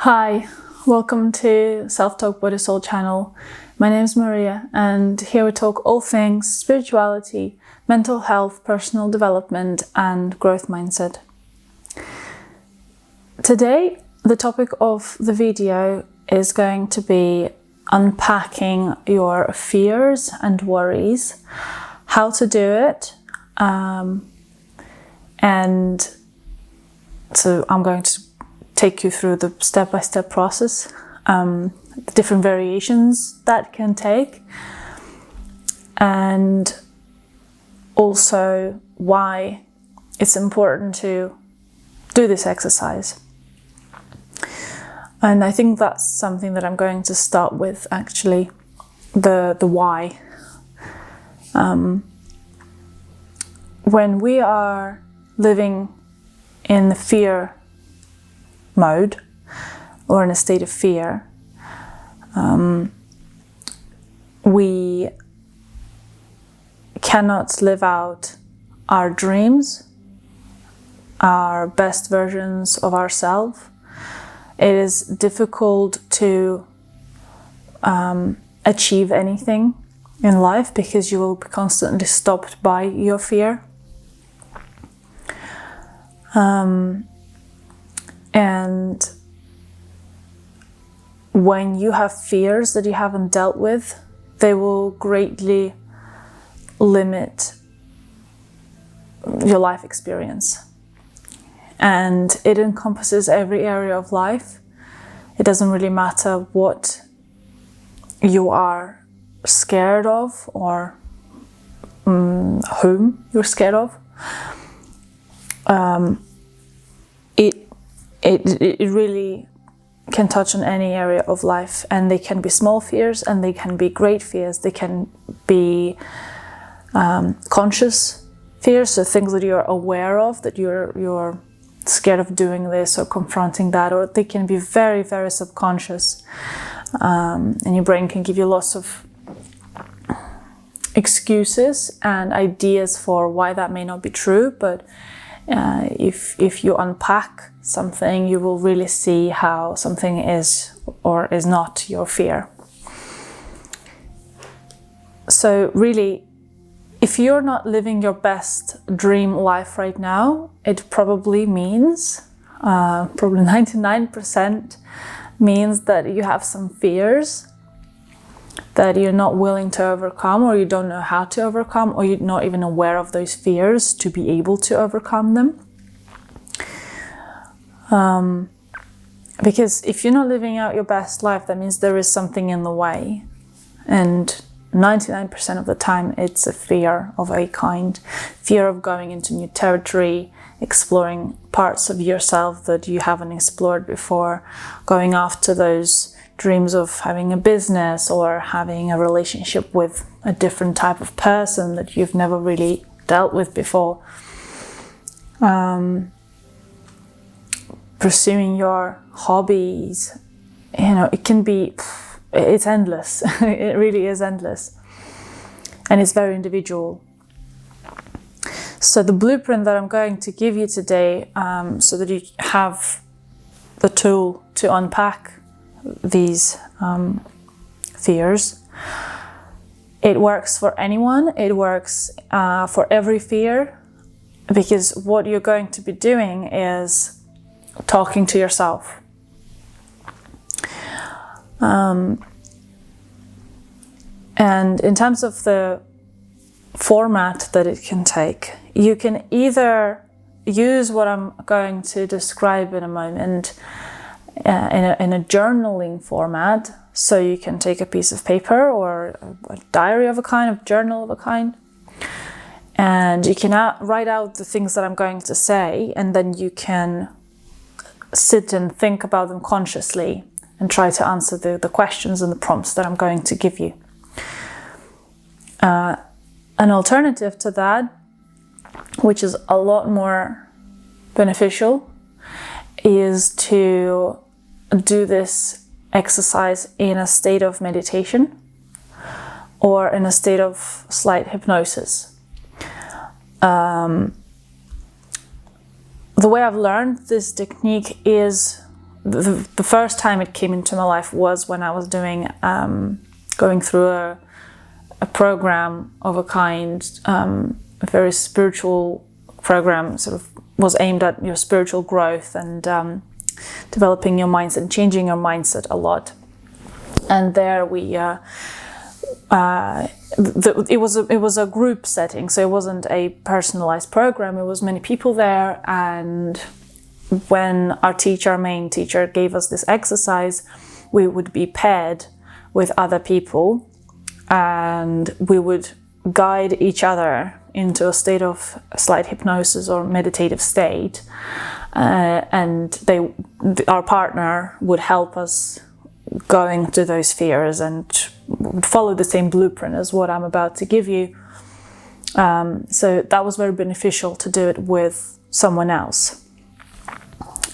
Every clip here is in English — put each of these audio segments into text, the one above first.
Hi, welcome to Self-Talk Body Soul channel. My name is Maria and here we talk all things spirituality, mental health, personal development and growth mindset. Today, the topic of the video is going to be unpacking your fears and worries, how to do it, and so I'm going to take you through the step-by-step process, the different variations that can take, and also why it's important to do this exercise. And I think that's something that I'm going to start with, actually, the why. When we are living in the fear mode or in a state of fear, we cannot live out our dreams, our best versions of ourselves. It is difficult to achieve anything in life because you will be constantly stopped by your fear. And when you have fears that you haven't dealt with, they will greatly limit your life experience. And it encompasses every area of life. It doesn't really matter what you are scared of or whom you're scared of. It really can touch on any area of life, and they can be small fears and they can be great fears. They can be conscious fears, so things that you're aware of, that you're scared of doing this or confronting that, or they can be very, very subconscious, and your brain can give you lots of excuses and ideas for why that may not be true, but if you unpack something, you will really see how something is or is not your fear. So really, if you're not living your best dream life right now, it probably means, probably 99% means that you have some fears that you're not willing to overcome, or you don't know how to overcome, or you're not even aware of those fears to be able to overcome them. Because if you're not living out your best life, that means there is something in the way. And 99% of the time, it's a fear of a kind. Fear of going into new territory, exploring parts of yourself that you haven't explored before, going after those dreams of having a business or having a relationship with a different type of person that you've never really dealt with before. Pursuing your hobbies, it can be, it's endless. It really is endless. And it's very individual. So the blueprint that I'm going to give you today, so that you have the tool to unpack these fears, it works for anyone. It works for every fear, because what you're going to be doing is talking to yourself. And in terms of the format that it can take, you can either use what I'm going to describe in a moment in a journaling format. So you can take a piece of paper or a diary of a kind, a journal of a kind, and you can write out the things that I'm going to say, and then you can sit and think about them consciously and try to answer the questions and the prompts that I'm going to give you. An alternative to that, which is a lot more beneficial, is to do this exercise in a state of meditation or in a state of slight hypnosis. The way I've learned this technique is the first time it came into my life was when I was going through a program of a kind, a very spiritual program, sort of was aimed at your spiritual growth and developing your mindset and changing your mindset a lot. And there we it was a group setting, so it wasn't a personalized program. It was many people there, and when our main teacher gave us this exercise, we would be paired with other people, and we would guide each other into a state of slight hypnosis or meditative state, and our partner would help us going to those spheres and would follow the same blueprint as what I'm about to give you. So that was very beneficial to do it with someone else.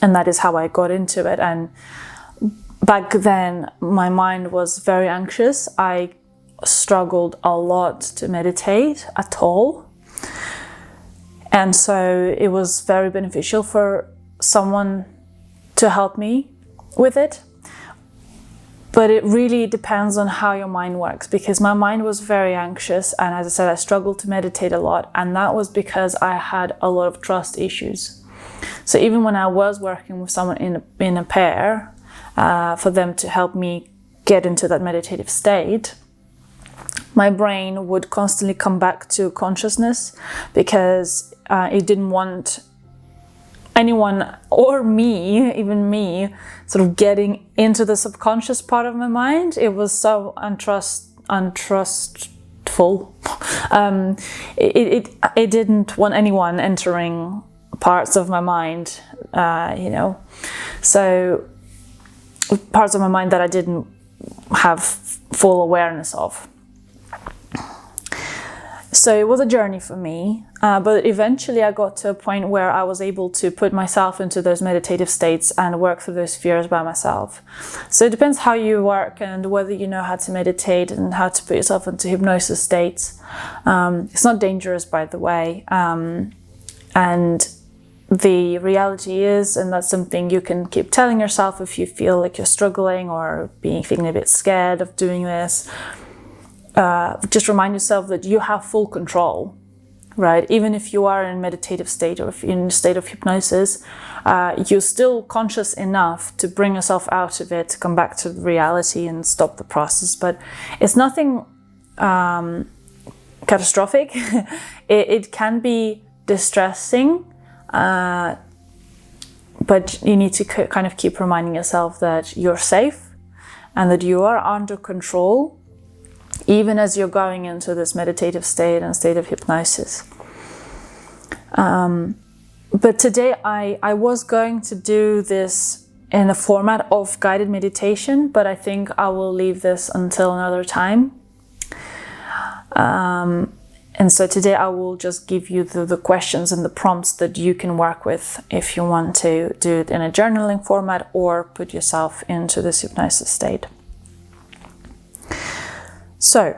And that is how I got into it. And back then, my mind was very anxious. I struggled a lot to meditate at all. And so it was very beneficial for someone to help me with it. But it really depends on how your mind works, because my mind was very anxious, and as I said, I struggled to meditate a lot, and that was because I had a lot of trust issues. So even when I was working with someone in a pair, for them to help me get into that meditative state, my brain would constantly come back to consciousness, because it didn't want anyone or me, even me, sort of getting into the subconscious part of my mind. It was so untrustful. It didn't want anyone entering parts of my mind, So parts of my mind that I didn't have full awareness of. So it was a journey for me, but eventually I got to a point where I was able to put myself into those meditative states and work through those spheres by myself. So it depends how you work and whether you know how to meditate and how to put yourself into hypnosis states. It's not dangerous, by the way. And the reality is, and that's something you can keep telling yourself if you feel like you're struggling or feeling a bit scared of doing this, just remind yourself that you have full control, right? Even if you are in a meditative state or if you're in a state of hypnosis, you're still conscious enough to bring yourself out of it, to come back to reality and stop the process. But it's nothing catastrophic. It can be distressing, but you need to kind of keep reminding yourself that you're safe and that you are under control, even as you're going into this meditative state and state of hypnosis. But today I was going to do this in a format of guided meditation, but I think I will leave this until another time. And so today I will just give you the questions and the prompts that you can work with if you want to do it in a journaling format or put yourself into this hypnosis state. So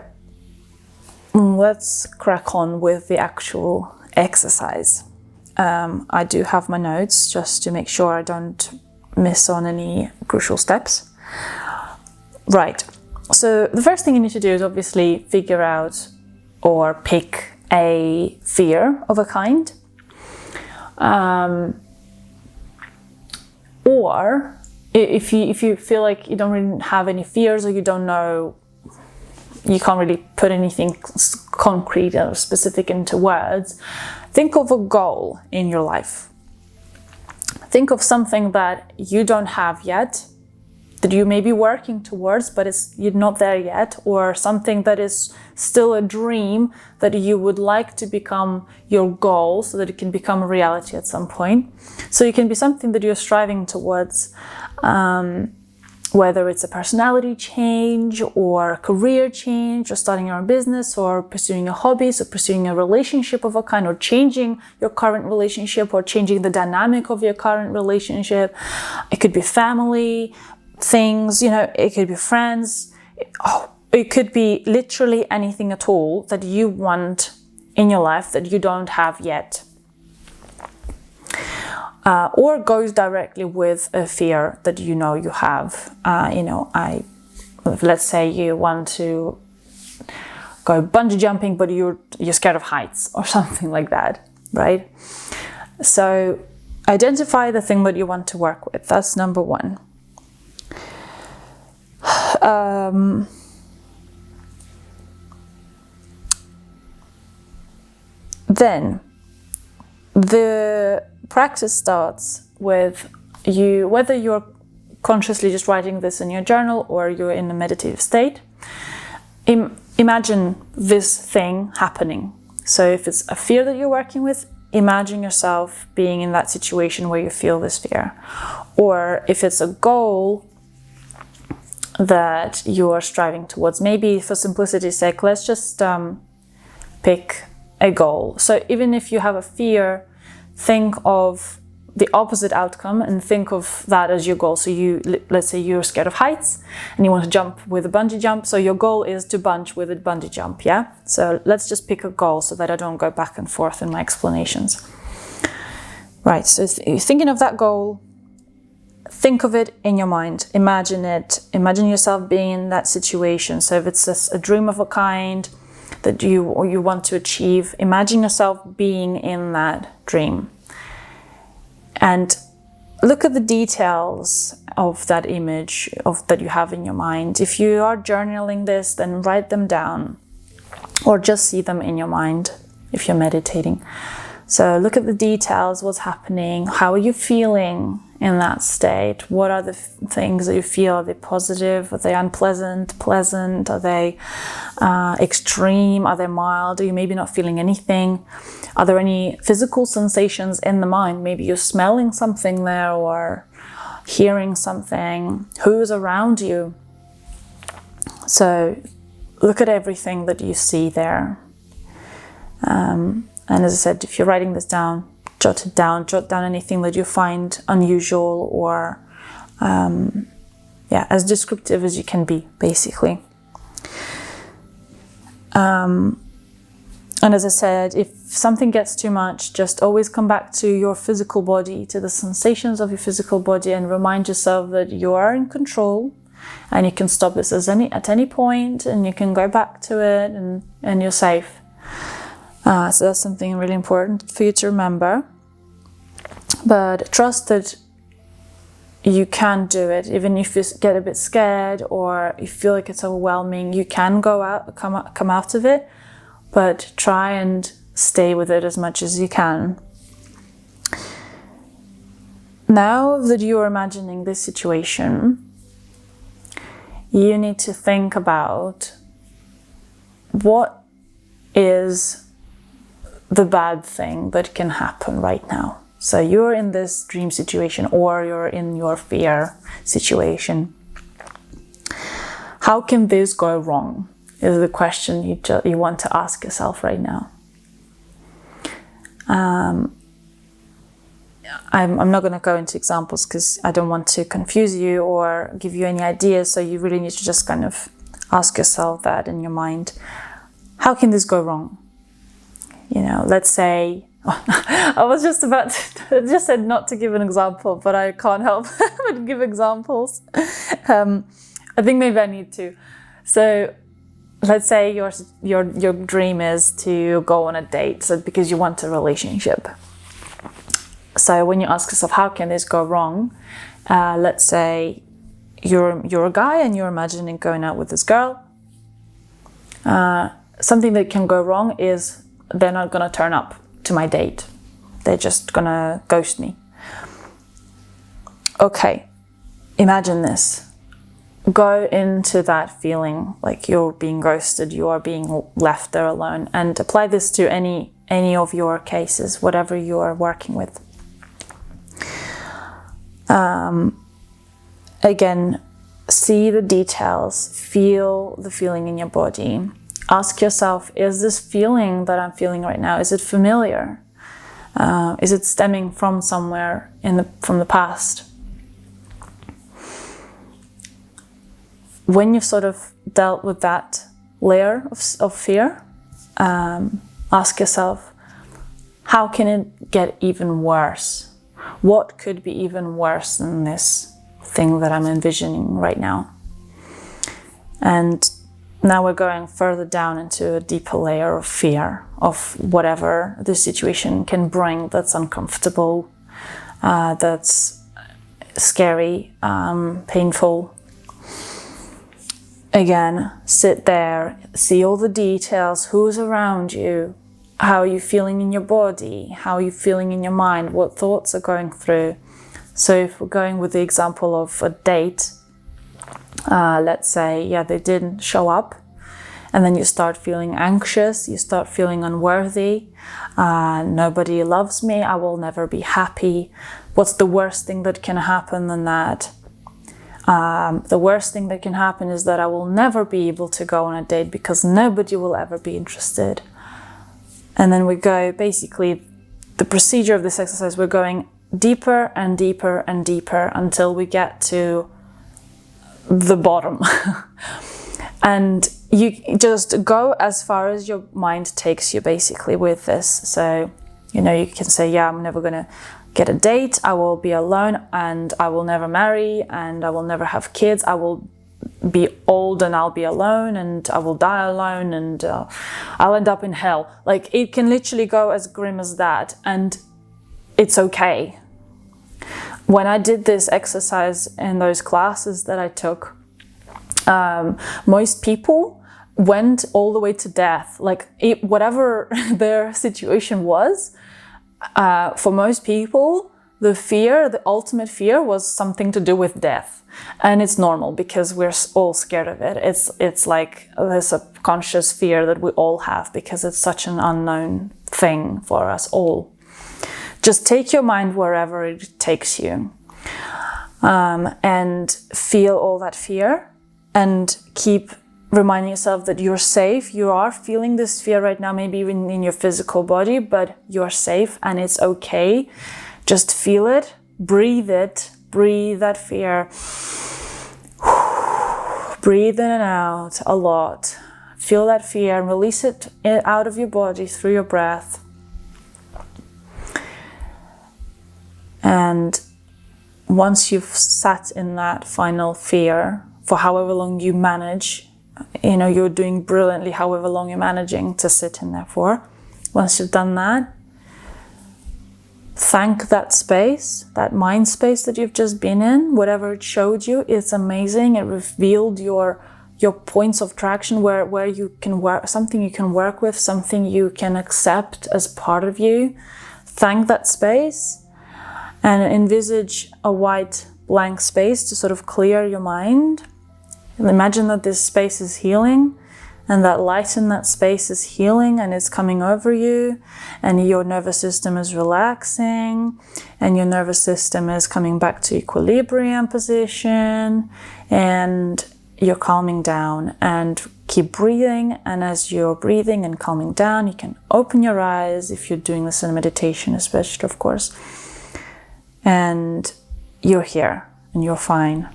let's crack on with the actual exercise. I do have my notes just to make sure I don't miss on any crucial steps. Right, so the first thing you need to do is obviously figure out or pick a fear of a kind. Or if you feel like you don't really have any fears, or you don't know, you can't really put anything concrete or specific into words, think of a goal in your life. Think of something that you don't have yet, that you may be working towards, but you're not there yet, or something that is still a dream that you would like to become your goal so that it can become a reality at some point. So it can be something that you're striving towards, whether it's a personality change or a career change or starting your own business or pursuing a hobby, so pursuing a relationship of a kind, or changing your current relationship or changing the dynamic of your current relationship. It could be family, things, it could be friends. It could be literally anything at all that you want in your life that you don't have yet. or goes directly with a fear that you know you have. Let's say you want to go bungee jumping, but you're scared of heights or something like that, right? So identify the thing that you want to work with. That's number one. Then the practice starts with you, whether you're consciously just writing this in your journal or you're in a meditative state. Imagine this thing happening. So if it's a fear that you're working with, imagine yourself being in that situation where you feel this fear. Or if it's a goal that you are striving towards, maybe for simplicity's sake, let's just pick a goal. So even if you have a fear, think of the opposite outcome and think of that as your goal. So let's say you're scared of heights and you want to jump with a bungee jump. So your goal is to bunge with a bungee jump, yeah? So let's just pick a goal so that I don't go back and forth in my explanations. Right, so you're thinking of that goal. Think of it in your mind. Imagine it. Imagine yourself being in that situation. So if it's a dream of a kind that you want to achieve, imagine yourself being in that dream. And look at the details of that image that you have in your mind. If you are journaling this, then write them down or just see them in your mind if you're meditating. So look at the details, what's happening, how are you feeling in that state? What are the things that you feel? Are they positive? Are they unpleasant, pleasant? Are they extreme? Are they mild? Are you maybe not feeling anything? Are there any physical sensations in the mind? Maybe you're smelling something there or hearing something. Who's around you? So look at everything that you see there. And as I said, if you're writing this down, jot it down, jot down anything that you find unusual or, as descriptive as you can be, basically. And as I said, if something gets too much, just always come back to your physical body, to the sensations of your physical body, and remind yourself that you are in control and you can stop this at any point and you can go back to it and you're safe. So that's something really important for you to remember. But trust that you can do it, even if you get a bit scared or you feel like it's overwhelming. You can come out of it, but try and stay with it as much as you can. Now that you are imagining this situation, you need to think about what is the bad thing that can happen right now. So you're in this dream situation or you're in your fear situation. How can this go wrong is the question you want to ask yourself right now. I'm not going to go into examples because I don't want to confuse you or give you any ideas. So you really need to just kind of ask yourself that in your mind. How can this go wrong? Let's say, I was just about to, just said not to give an example, but I can't help but give examples. I think maybe I need to. So let's say your dream is to go on a date, so because you want a relationship. So when you ask yourself, how can this go wrong? Let's say you're a guy and you're imagining going out with this girl. Something that can go wrong is they're not going to turn up to my date. They're just going to ghost me. Okay, imagine this. Go into that feeling like you're being ghosted, you are being left there alone, and apply this to any of your cases, whatever you are working with. Again, see the details, feel the feeling in your body. Ask yourself, is this feeling that I'm feeling right now, is it familiar? Is it stemming from somewhere from the past? When you've sort of dealt with that layer of fear, ask yourself, how can it get even worse? What could be even worse than this thing that I'm envisioning right now? And now we're going further down into a deeper layer of fear of whatever the situation can bring that's uncomfortable, that's scary, painful. Again, sit there, see all the details, who's around you, how are you feeling in your body, how are you feeling in your mind, what thoughts are going through. So if we're going with the example of a date, let's say, yeah, they didn't show up, and then you start feeling anxious, you start feeling unworthy, nobody loves me, I will never be happy. What's the worst thing that can happen than that? The worst thing that can happen is that I will never be able to go on a date because nobody will ever be interested. And then we go, basically, the procedure of this exercise, we're going deeper and deeper and deeper until we get to the bottom. And you just go as far as your mind takes you, basically, with this. So, you know, you can say, yeah, I'm never going to get a date, I will be alone, and I will never marry, and I will never have kids, I will be old and I'll be alone, and I will die alone, and I'll end up in hell. Like, it can literally go as grim as that, and it's okay. When I did this exercise in those classes that I took, most people went all the way to death. Like, whatever their situation was, for most people, the fear, the ultimate fear, was something to do with death. And it's normal because we're all scared of it. It's like a subconscious fear that we all have because it's such an unknown thing for us all. Just take your mind wherever it takes you, and feel all that fear, and keep reminding yourself that you're safe. You are feeling this fear right now, maybe even in your physical body, but you're safe and it's okay. Just feel it, breathe that fear. Breathe in and out a lot. Feel that fear and release it out of your body through your breath. And once you've sat in that final fear for however long you manage, you know, you're doing brilliantly however long you're managing to sit in there for. Once you've done that, thank that space, that mind space that you've just been in, whatever it showed you. It's amazing. It revealed your points of traction, where you can work, something you can work with, something you can accept as part of you. Thank that space and envisage a white blank space to sort of clear your mind. Imagine that this space is healing, and that light in that space is healing and it's coming over you, and your nervous system is relaxing, and your nervous system is coming back to equilibrium position, and you're calming down. And keep breathing, and as you're breathing and calming down, you can open your eyes if you're doing this in meditation, especially, of course, and you're here and you're fine.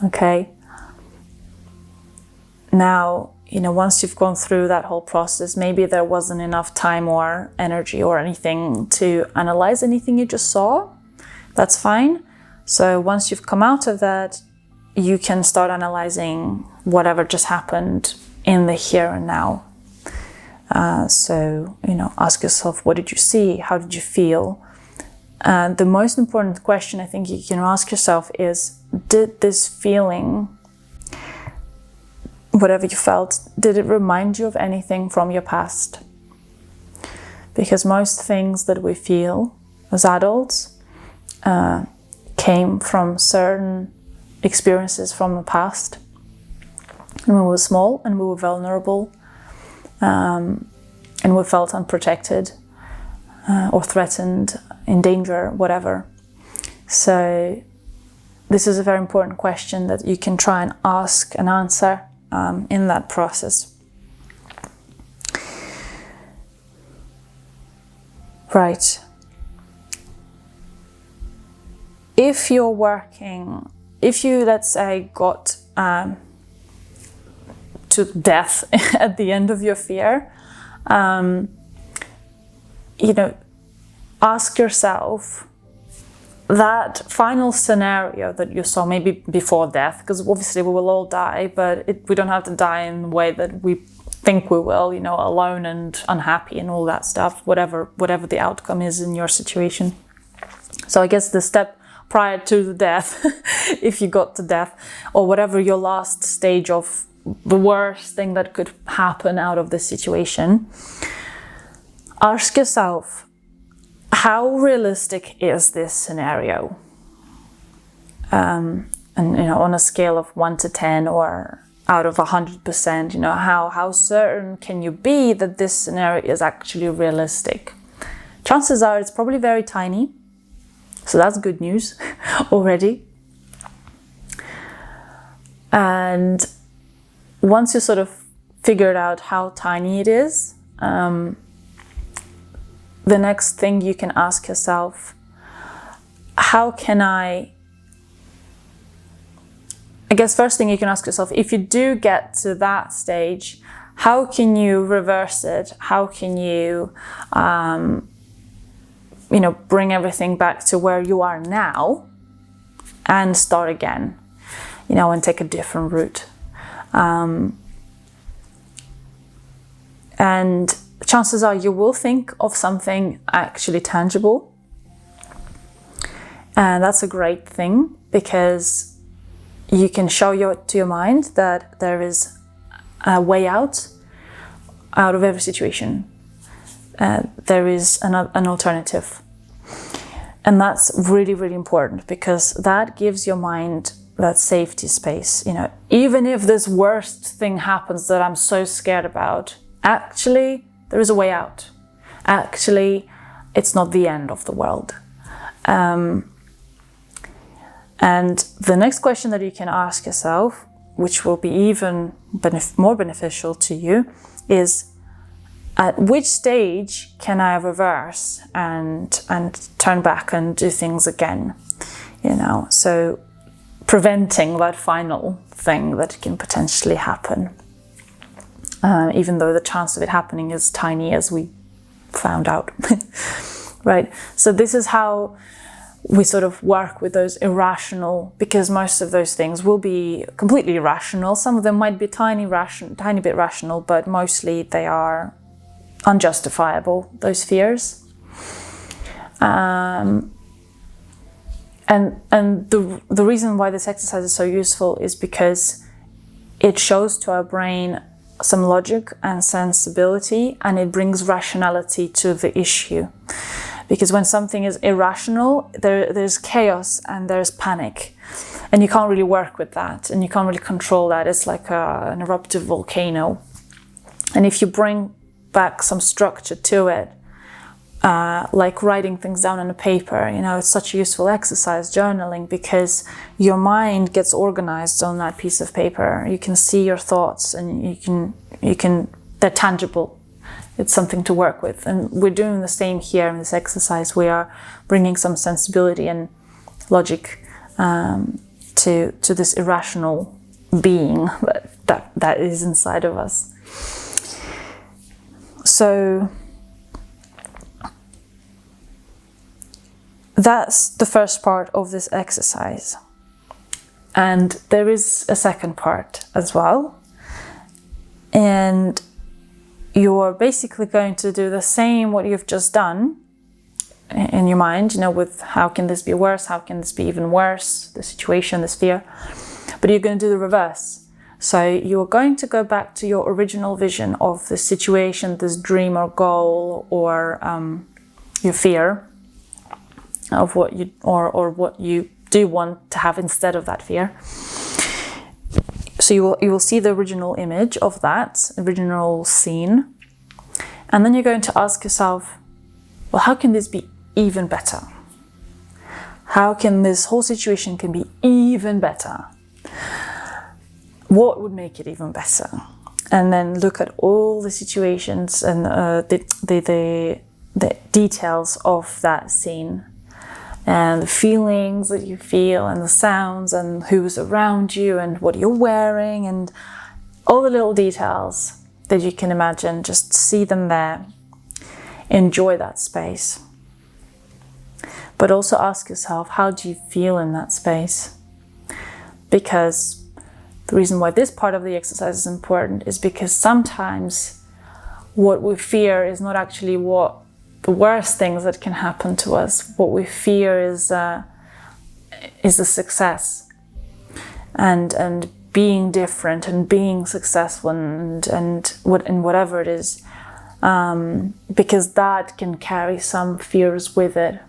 Okay. Now, you know, once you've gone through that whole process, maybe there wasn't enough time or energy or anything to analyze anything you just saw. That's fine. So once you've come out of that, you can start analyzing whatever just happened in the here and now. So, you know, ask yourself, what did you see? How did you feel? The most important question I think you can ask yourself is, did this feeling, whatever you felt, did it remind you of anything from your past? Because most things that we feel as adults came from certain experiences from the past. And we were small and we were vulnerable, and we felt unprotected or threatened, in danger, whatever. So this is a very important question that you can try and ask and answer in that process. Right. If you're working, if you, let's say, got to death at the end of your fear, you know, ask yourself, that final scenario that you saw, maybe before death, because obviously we will all die, but we don't have to die in the way that we think we will, you know, alone and unhappy and all that stuff, whatever the outcome is in your situation. So I guess the step prior to the death, if you got to death, or whatever your last stage of the worst thing that could happen out of this situation, ask yourself, how realistic is this scenario? And, you know, on a scale of 1 to 10 or out of 100%, you know, how certain can you be that this scenario is actually realistic? Chances are it's probably very tiny. So that's good news already. And once you sort of figured out how tiny it is, the next thing you can ask yourself, how can I guess first thing you can ask yourself, if you do get to that stage, how can you reverse it? How can you, you know, bring everything back to where you are now and start again, you know, and take a different route. And chances are you will think of something actually tangible. And that's a great thing, because you can show to your mind that there is a way out of every situation. There is an alternative. And that's really, really important, because that gives your mind that safety space. You know, even if this worst thing happens that I'm so scared about, actually, there is a way out. Actually, it's not the end of the world. And the next question that you can ask yourself, which will be even more beneficial to you, is at which stage can I reverse and turn back and do things again? You know, so preventing that final thing that can potentially happen. Even though the chance of it happening is tiny, as we found out. Right? So this is how we sort of work with those irrational, because most of those things will be completely irrational. Some of them might be tiny bit rational, but mostly they are unjustifiable, those fears. And the reason why this exercise is so useful is because it shows to our brain some logic and sensibility, and it brings rationality to the issue. Because when something is irrational, there's chaos and there's panic, and you can't really work with that, and you can't really control that. It's like an eruptive volcano. And if you bring back some structure to it, like writing things down on a paper, you know, it's such a useful exercise, journaling, because your mind gets organized on that piece of paper. You can see your thoughts, and you can they're tangible. It's something to work with. And we're doing the same here in this exercise. We are bringing some sensibility and logic to this irrational being that is inside of us. So that's the first part of this exercise. And there is a second part as well. And you're basically going to do the same what you've just done in your mind, you know, with how can this be worse? How can this be even worse? The situation, this fear. But you're going to do the reverse. So you're going to go back to your original vision of the situation, this dream or goal, or your fear of what you or what you do want to have instead of that fear. So you will see the original image of that original scene, and then you're going to ask yourself, well, how can this be even better? How can this whole situation can be even better? What would make it even better? And then look at all the situations and the details of that scene, and the feelings that you feel, and the sounds, and who's around you, and what you're wearing, and all the little details that you can imagine. Just see them there. Enjoy that space. But also ask yourself, how do you feel in that space? Because the reason why this part of the exercise is important is because sometimes what we fear is not actually what the worst things that can happen to us. What we fear is a success, and being different and being successful and whatever it is, because that can carry some fears with it.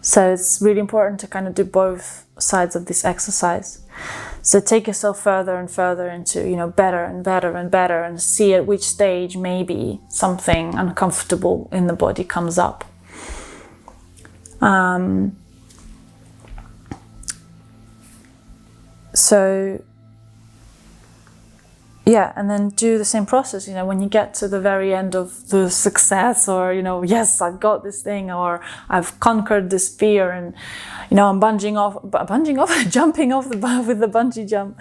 So it's really important to kind of do both sides of this exercise. So take yourself further and further into, better and better and better, and see at which stage maybe something uncomfortable in the body comes up. So yeah, and then do the same process, when you get to the very end of the success, or, yes, I've got this thing, or I've conquered this fear, and, I'm jumping off with the bungee jump.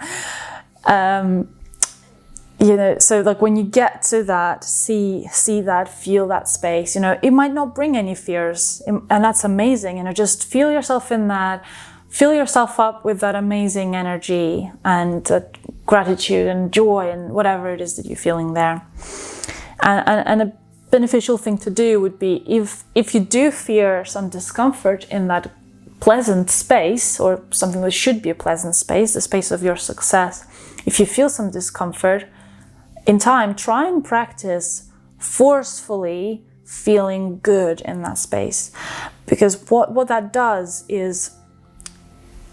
So like when you get to that, see that, feel that space, it might not bring any fears, and that's amazing, just feel yourself in that. Fill yourself up with that amazing energy and gratitude and joy and whatever it is that you're feeling there. And a beneficial thing to do would be, if you do fear some discomfort in that pleasant space, or something that should be a pleasant space, the space of your success, if you feel some discomfort, in time, try and practice forcefully feeling good in that space. Because what that does is,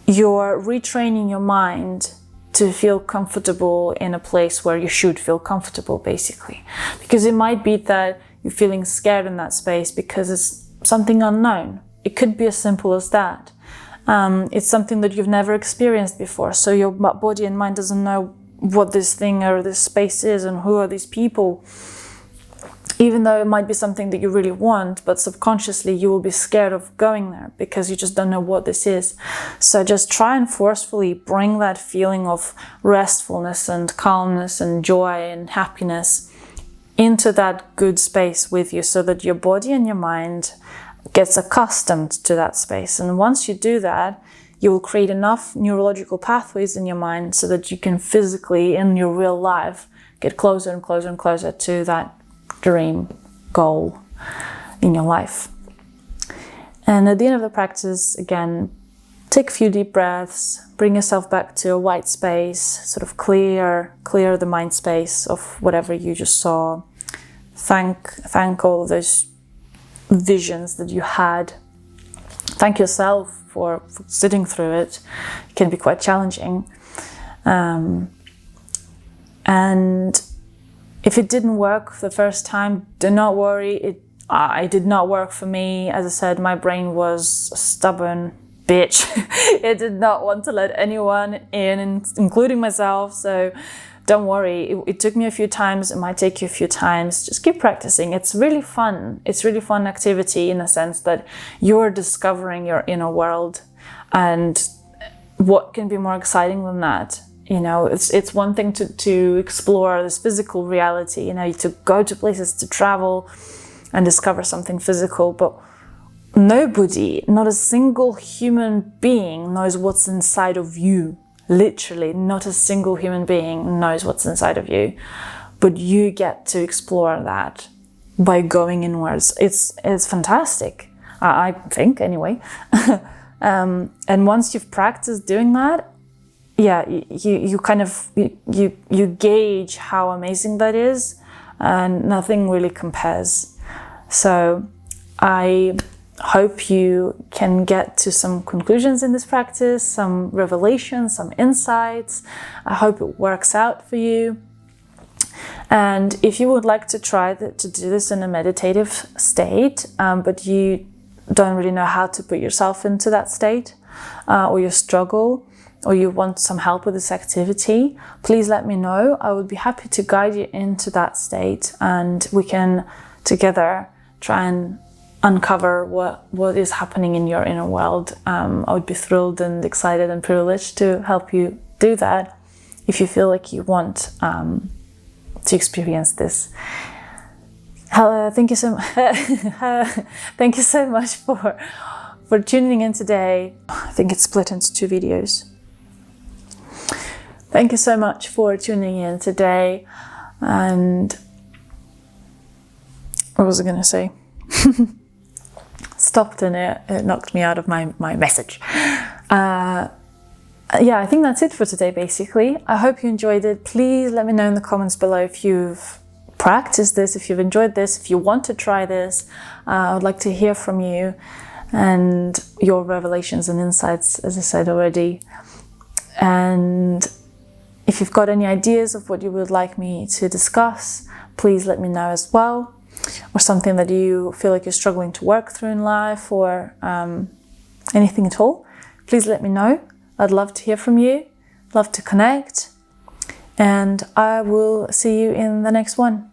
you're retraining your mind to feel comfortable in a place where you should feel comfortable, basically. Because it might be that you're feeling scared in that space because it's something unknown. It could be as simple as that. It's something that you've never experienced before, so your body and mind doesn't know what this thing or this space is and who are these people. Even though it might be something that you really want, but subconsciously you will be scared of going there because you just don't know what this is. So just try and forcefully bring that feeling of restfulness and calmness and joy and happiness into that good space with you, so that your body and your mind gets accustomed to that space. And once you do that, you will create enough neurological pathways in your mind so that you can physically, in your real life, get closer and closer and closer to that dream goal in your life. And at the end of the practice, again, take a few deep breaths, bring yourself back to a white space, sort of clear the mind space of whatever you just saw. Thank all of those visions that you had. Thank yourself for sitting through it. It can be quite challenging. And if it didn't work the first time, do not worry. It did not work for me. As I said, my brain was a stubborn bitch. It did not want to let anyone in, including myself. So don't worry. It took me a few times. It might take you a few times. Just keep practicing. It's really fun. It's really fun activity in the sense that you're discovering your inner world. And what can be more exciting than that? It's one thing to explore this physical reality, to go to places, to travel and discover something physical, but nobody, not a single human being knows what's inside of you. Literally, not a single human being knows what's inside of you, but you get to explore that by going inwards. It's fantastic, I think, anyway. And once you've practiced doing that, yeah, you kind of you gauge how amazing that is, and nothing really compares. So I hope you can get to some conclusions in this practice, some revelations, some insights. I hope it works out for you. And if you would like to try to do this in a meditative state, but you don't really know how to put yourself into that state, or you struggle, or you want some help with this activity, please let me know. I would be happy to guide you into that state, and we can together try and uncover what is happening in your inner world. I would be thrilled and excited and privileged to help you do that if you feel like you want to experience this. Thank you so much for for tuning in today. I think it's split into 2 videos. Thank you so much for tuning in today. And what was I going to say? Stopped and it knocked me out of my message. Yeah, I think that's it for today, basically. I hope you enjoyed it. Please let me know in the comments below if you've practiced this, if you've enjoyed this, if you want to try this. I would like to hear from you and your revelations and insights, as I said already. And if you've got any ideas of what you would like me to discuss, please let me know as well. Or something that you feel like you're struggling to work through in life, or anything at all, please let me know. I'd love to hear from you, love to connect, and I will see you in the next one.